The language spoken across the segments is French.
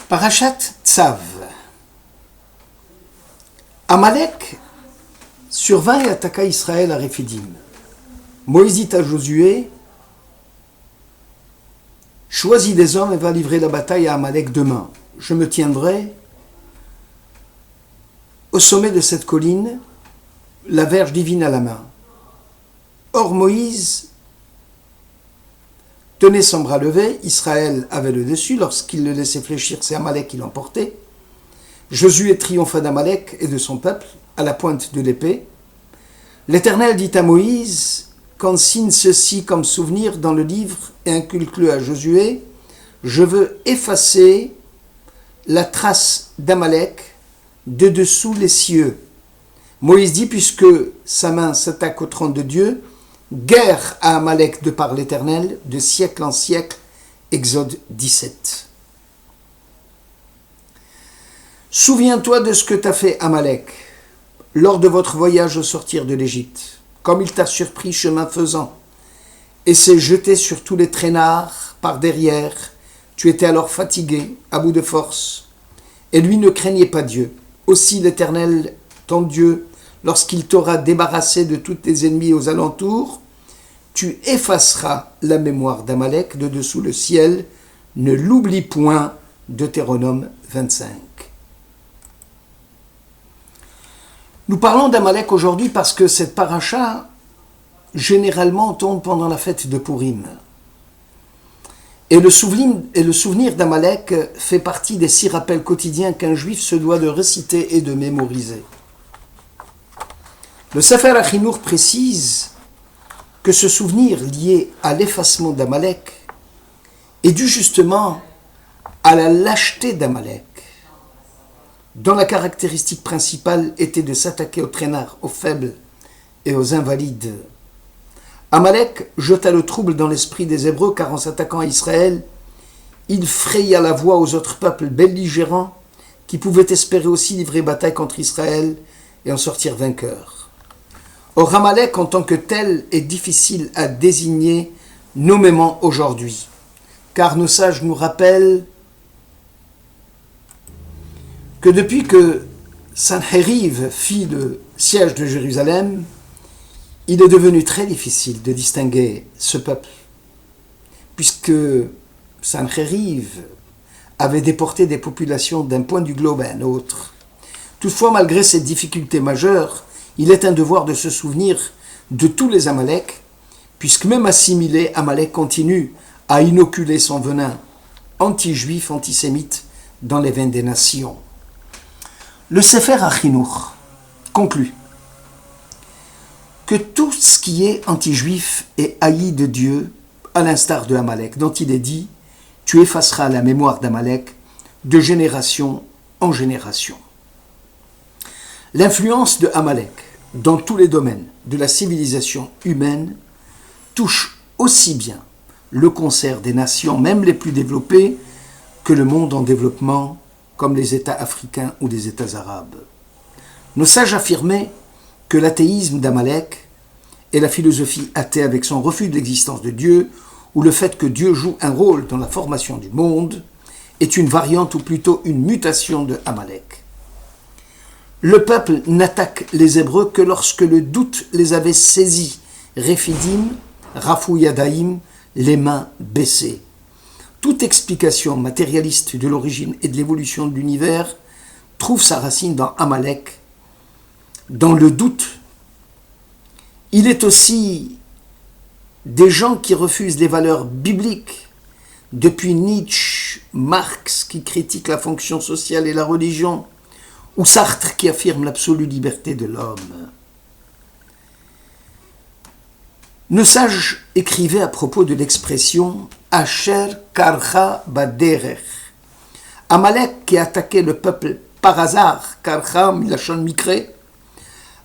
Parashat Tzav. Amalek survint et attaqua Israël à Réphidim. Moïse dit à Josué: choisis des hommes et va livrer la bataille à Amalek demain. Je me tiendrai au sommet de cette colline, la verge divine à la main. Or Moïse tenait son bras levé, Israël avait le dessus, lorsqu'il le laissait fléchir, c'est Amalek qui l'emportait. Josué triompha d'Amalek et de son peuple à la pointe de l'épée. L'Éternel dit à Moïse: consigne ceci comme souvenir dans le livre et inculque-le à Josué. Je veux effacer la trace d'Amalek de dessous les cieux. Moïse dit: puisque sa main s'attaque au trône de Dieu, guerre à Amalek de par l'Éternel, de siècle en siècle. Exode 17. Souviens-toi de ce que t'a fait Amalek lors de votre voyage au sortir de l'Égypte, comme il t'a surpris chemin faisant, et s'est jeté sur tous les traînards par derrière. Tu étais alors fatigué, à bout de force, et lui ne craignait pas Dieu. Aussi l'Éternel, ton Dieu, lorsqu'il t'aura débarrassé de tous tes ennemis aux alentours, tu effaceras la mémoire d'Amalek de dessous le ciel. Ne l'oublie point. Deutéronome 25. Nous parlons d'Amalek aujourd'hui parce que cette paracha, généralement, tombe pendant la fête de Pourim. Et le souvenir d'Amalek fait partie des 6 rappels quotidiens qu'un juif se doit de réciter et de mémoriser. Le Sefer HaChinuch précise que ce souvenir lié à l'effacement d'Amalek est dû justement à la lâcheté d'Amalek, dont la caractéristique principale était de s'attaquer aux traînards, aux faibles et aux invalides. Amalek jeta le trouble dans l'esprit des Hébreux, car en s'attaquant à Israël, il fraya la voie aux autres peuples belligérants qui pouvaient espérer aussi livrer bataille contre Israël et en sortir vainqueurs. Or, Amalek en tant que tel est difficile à désigner nommément aujourd'hui, car nos sages nous rappellent que depuis que Sancheriv fit le siège de Jérusalem, il est devenu très difficile de distinguer ce peuple, puisque Sancheriv avait déporté des populations d'un point du globe à un autre. Toutefois, malgré cette difficulté majeure, il est un devoir de se souvenir de tous les Amalek, puisque même assimilé, Amalek continue à inoculer son venin anti-juif, antisémite dans les veines des nations. Le Sefer HaChinuch conclut que tout ce qui est anti-juif est haï de Dieu, à l'instar de Amalek, dont il est dit: tu effaceras la mémoire d'Amalek de génération en génération. L'influence de Amalek dans tous les domaines de la civilisation humaine touche aussi bien le concert des nations, même les plus développées, que le monde en développement, comme les États africains ou les États arabes. Nos sages affirmaient que l'athéisme d'Amalek et la philosophie athée avec son refus de l'existence de Dieu, ou le fait que Dieu joue un rôle dans la formation du monde, est une variante ou plutôt une mutation de Amalek. Le peuple n'attaque les Hébreux que lorsque le doute les avait saisis, Réphidim, Rafou Yadaïm, les mains baissées. Toute explication matérialiste de l'origine et de l'évolution de l'univers trouve sa racine dans Amalek, dans le doute. Il est aussi des gens qui refusent les valeurs bibliques, depuis Nietzsche, Marx qui critique la fonction sociale et la religion, ou Sartre qui affirme l'absolue liberté de l'homme. Nos sages écrivaient à propos de l'expression « Asher karcha baderech ». Amalek qui attaquait le peuple par hasard, karcha milachon mikré.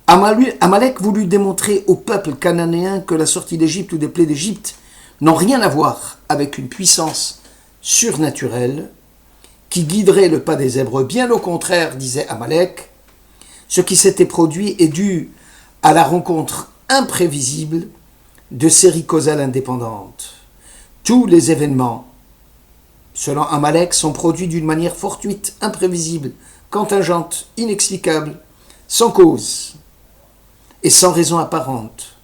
Amalek voulut démontrer au peuple cananéen que la sortie d'Égypte ou des plaies d'Égypte n'ont rien à voir avec une puissance surnaturelle qui guiderait le pas des Hébreux. Bien au contraire, disait Amalek, ce qui s'était produit est dû à la rencontre imprévisible de séries causales indépendantes. Tous les événements selon Amalek, sont produits d'une manière fortuite, imprévisible, contingente, inexplicable, sans cause et sans raison apparente.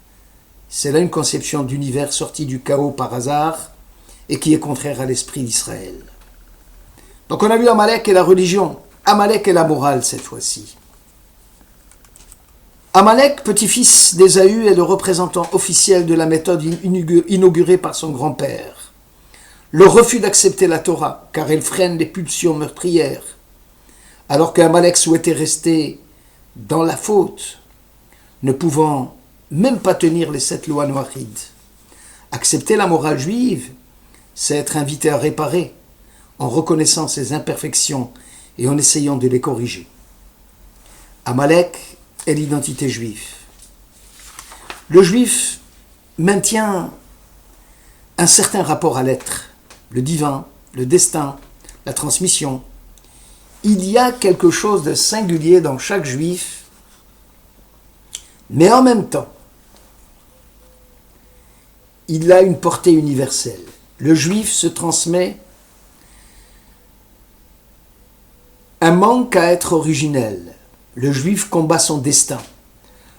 C'est là une conception d'univers sorti du chaos par hasard et qui est contraire à l'esprit d'Israël. Donc on a vu Amalek et la religion, Amalek et la morale cette fois-ci. Amalek, petit-fils d'Ésaü, est le représentant officiel de la méthode inaugurée par son grand-père. Le refus d'accepter la Torah, car elle freine les pulsions meurtrières, alors qu'Amalek souhaitait rester dans la faute, ne pouvant même pas tenir les 7 lois noachides. Accepter la morale juive, c'est être invité à réparer, en reconnaissant ses imperfections et en essayant de les corriger. Amalek est l'identité juive. Le juif maintient un certain rapport à l'être, le divin, le destin, la transmission. Il y a quelque chose de singulier dans chaque juif, mais en même temps, il a une portée universelle. Le juif se transmet un manque à être originel. Le juif combat son destin.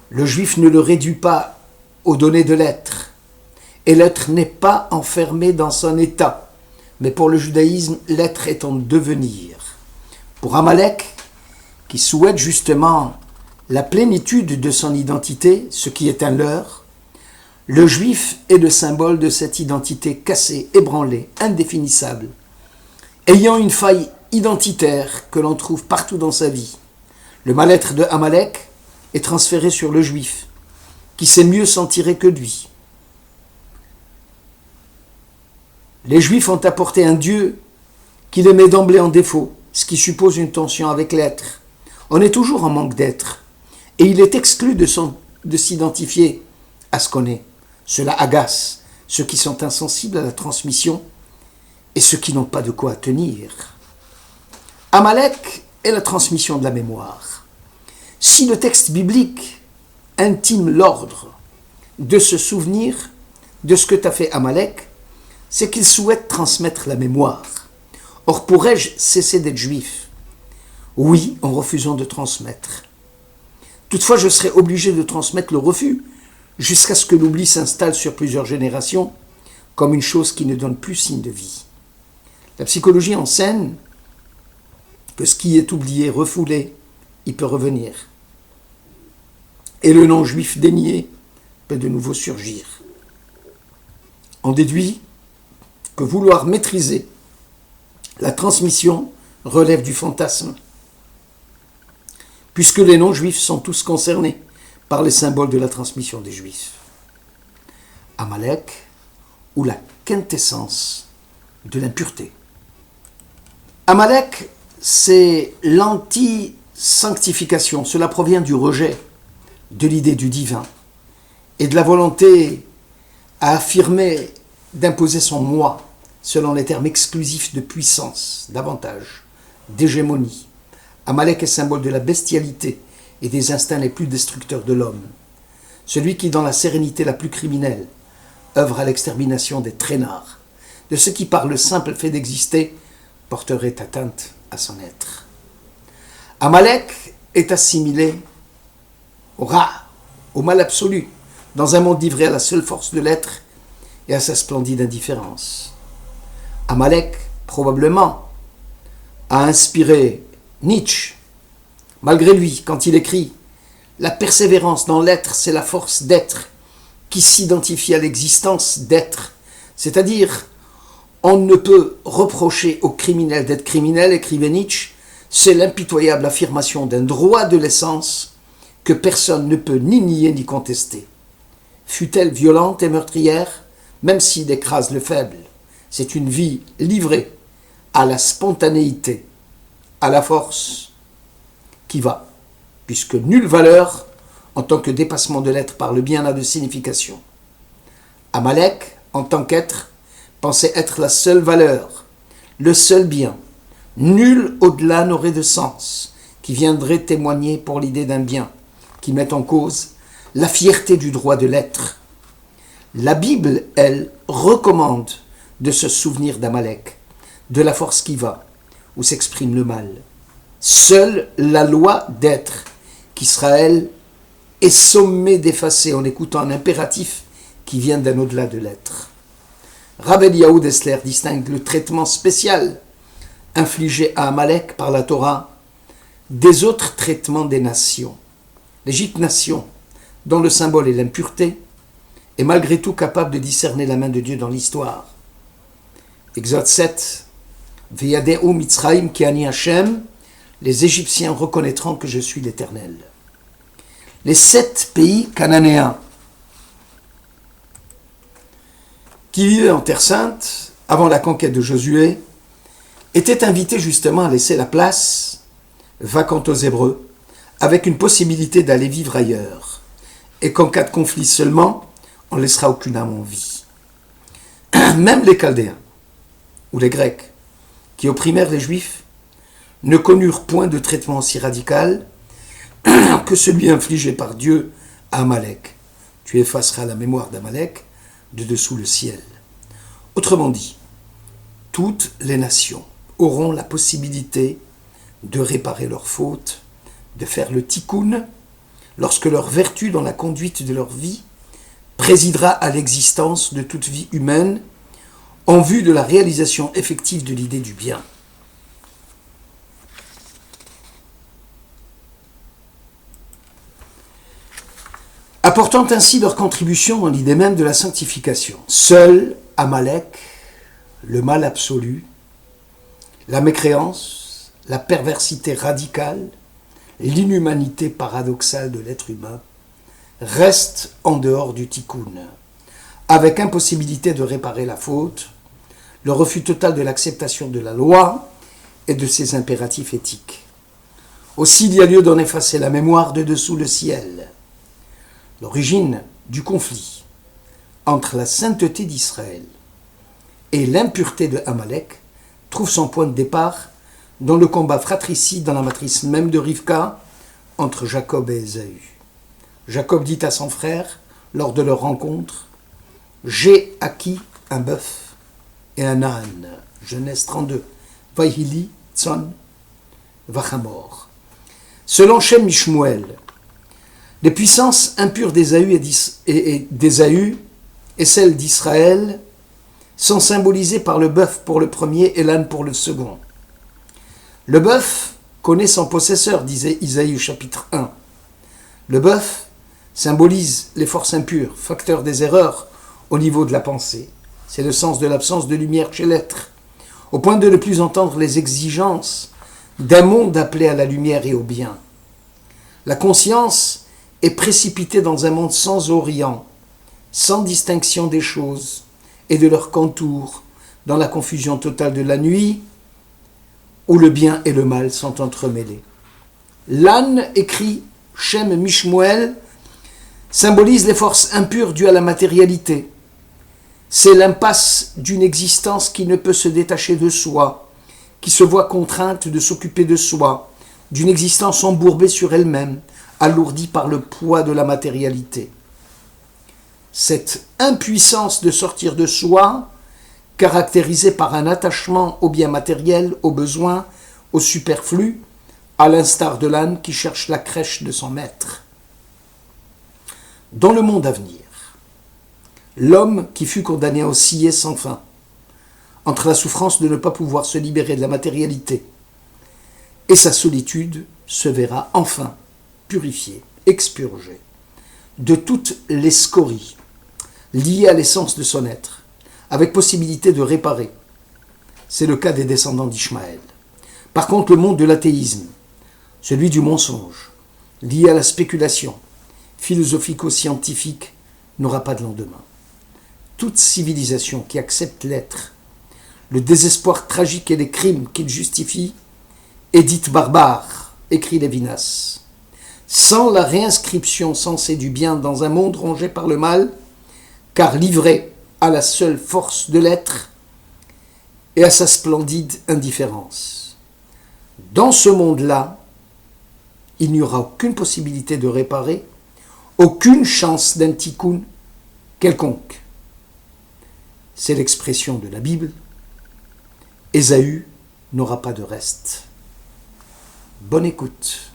Le juif ne le réduit pas aux données de l'être. Et l'être n'est pas enfermé dans son état. Mais pour le judaïsme, l'être est en devenir. Pour Amalek, qui souhaite justement la plénitude de son identité, ce qui est un leurre, le juif est le symbole de cette identité cassée, ébranlée, indéfinissable, ayant une faille identitaire que l'on trouve partout dans sa vie. Le mal-être de Amalek est transféré sur le juif, qui sait mieux s'en tirer que lui. Les juifs ont apporté un Dieu qui les met d'emblée en défaut, ce qui suppose une tension avec l'être. On est toujours en manque d'être, et il est exclu de s'identifier à ce qu'on est. Cela agace ceux qui sont insensibles à la transmission et ceux qui n'ont pas de quoi tenir. Amalek est la transmission de la mémoire. Si le texte biblique intime l'ordre de se souvenir de ce que t'a fait Amalek, c'est qu'il souhaite transmettre la mémoire. Or, pourrais-je cesser d'être juif? Oui, en refusant de transmettre. Toutefois, je serai obligé de transmettre le refus, jusqu'à ce que l'oubli s'installe sur plusieurs générations, comme une chose qui ne donne plus signe de vie. La psychologie enseigne que ce qui est oublié, refoulé, il peut revenir. Et le non-juif dénié peut de nouveau surgir. On déduit que vouloir maîtriser la transmission relève du fantasme, puisque les non-juifs sont tous concernés par les symboles de la transmission des juifs. Amalek, ou la quintessence de l'impureté. Amalek, c'est l'anti-sanctification. Cela provient du rejet de l'idée du divin et de la volonté à affirmer d'imposer son moi selon les termes exclusifs de puissance, d'avantage, d'hégémonie. Amalek est symbole de la bestialité et des instincts les plus destructeurs de l'homme. Celui qui, dans la sérénité la plus criminelle, œuvre à l'extermination des traînards, de ceux qui, par le simple fait d'exister, porteraient atteinte à son être. Amalek est assimilé au rat, au mal absolu, dans un monde livré à la seule force de l'être et à sa splendide indifférence. Amalek, probablement, a inspiré Nietzsche. Malgré lui, quand il écrit « La persévérance dans l'être, c'est la force d'être qui s'identifie à l'existence d'être », c'est-à-dire on ne peut reprocher aux criminels d'être criminels, écrivait Nietzsche, c'est l'impitoyable affirmation d'un droit de l'essence que personne ne peut ni nier ni contester. Fût-elle violente et meurtrière, même s'il écrase le faible, c'est une vie livrée à la spontanéité, à la force qui va, puisque nulle valeur, en tant que dépassement de l'être par le bien, n'a de signification. Amalek, en tant qu'être, pensait être la seule valeur, le seul bien. Nul au-delà n'aurait de sens, qui viendrait témoigner pour l'idée d'un bien, qui met en cause la fierté du droit de l'être. La Bible, elle, recommande de se souvenir d'Amalek, de la force qui va, où s'exprime le mal. Seule la loi d'être qu'Israël est sommé d'effacer en écoutant un impératif qui vient d'un au-delà de l'être. Rav Eliyahu Dessler distingue le traitement spécial infligé à Amalek par la Torah des autres traitements des nations. L'Égypte, nation dont le symbole est l'impureté, est malgré tout capable de discerner la main de Dieu dans l'histoire. Exode 7, Veyadeu Mitzraim ki ani Hashem, les Égyptiens reconnaîtront que je suis l'Éternel. Les 7 pays cananéens qui vivaient en Terre Sainte, avant la conquête de Josué, étaient invités justement à laisser la place vacante aux Hébreux, avec une possibilité d'aller vivre ailleurs, et qu'en cas de conflit seulement, on ne laissera aucune âme en vie. Même les Chaldéens, ou les Grecs, qui opprimèrent les Juifs, ne connurent point de traitement aussi radical que celui infligé par Dieu à Amalek. Tu effaceras la mémoire d'Amalek de dessous le ciel. Autrement dit, toutes les nations auront la possibilité de réparer leurs fautes, de faire le tikkun, lorsque leur vertu dans la conduite de leur vie présidera à l'existence de toute vie humaine en vue de la réalisation effective de l'idée du bien. Apportant ainsi leur contribution dans l'idée même de la sanctification. Seul Amalek, le mal absolu, la mécréance, la perversité radicale, l'inhumanité paradoxale de l'être humain restent en dehors du tikkun, avec impossibilité de réparer la faute, le refus total de l'acceptation de la loi et de ses impératifs éthiques. Aussi, il y a lieu d'en effacer la mémoire de dessous le ciel. L'origine du conflit entre la sainteté d'Israël et l'impureté de Amalek trouve son point de départ dans le combat fratricide dans la matrice même de Rivka entre Jacob et Ésaü. Jacob dit à son frère, lors de leur rencontre, « J'ai acquis un bœuf et un âne. » Genèse 32. Vayhili, Tson, Vachamor. Selon Shem Mishmuel, les puissances impures d'Ésaü et celles d'Israël sont symbolisées par le bœuf pour le premier et l'âne pour le second. Le bœuf connaît son possesseur, disait Isaïe chapitre 1. Le bœuf symbolise les forces impures, facteur des erreurs au niveau de la pensée. C'est le sens de l'absence de lumière chez l'être, au point de ne plus entendre les exigences d'un monde appelé à la lumière et au bien. La conscience est précipitée dans un monde sans orient, sans distinction des choses et de leurs contours, dans la confusion totale de la nuit, où le bien et le mal sont entremêlés. L'âne, écrit Shem Mishmuel, symbolise les forces impures dues à la matérialité. C'est l'impasse d'une existence qui ne peut se détacher de soi, qui se voit contrainte de s'occuper de soi, d'une existence embourbée sur elle-même, alourdie par le poids de la matérialité. Cette impuissance de sortir de soi, caractérisée par un attachement au bien matériel, aux besoins, au superflu, à l'instar de l'âne qui cherche la crèche de son maître. Dans le monde à venir, l'homme qui fut condamné à osciller sans fin, entre la souffrance de ne pas pouvoir se libérer de la matérialité et sa solitude, se verra enfin purifié, expurgé de toutes les scories liées à l'essence de son être, avec possibilité de réparer. C'est le cas des descendants d'Ishmaël. Par contre, le monde de l'athéisme, celui du mensonge, lié à la spéculation philosophico-scientifique, n'aura pas de lendemain. Toute civilisation qui accepte l'être, le désespoir tragique et les crimes qu'il justifie, est dite barbare, écrit Lévinas. Sans la réinscription sensée du bien dans un monde rongé par le mal, car livré à la seule force de l'être et à sa splendide indifférence. Dans ce monde-là, il n'y aura aucune possibilité de réparer, aucune chance d'un tikkun quelconque. C'est l'expression de la Bible. Ésaü n'aura pas de reste. Bonne écoute.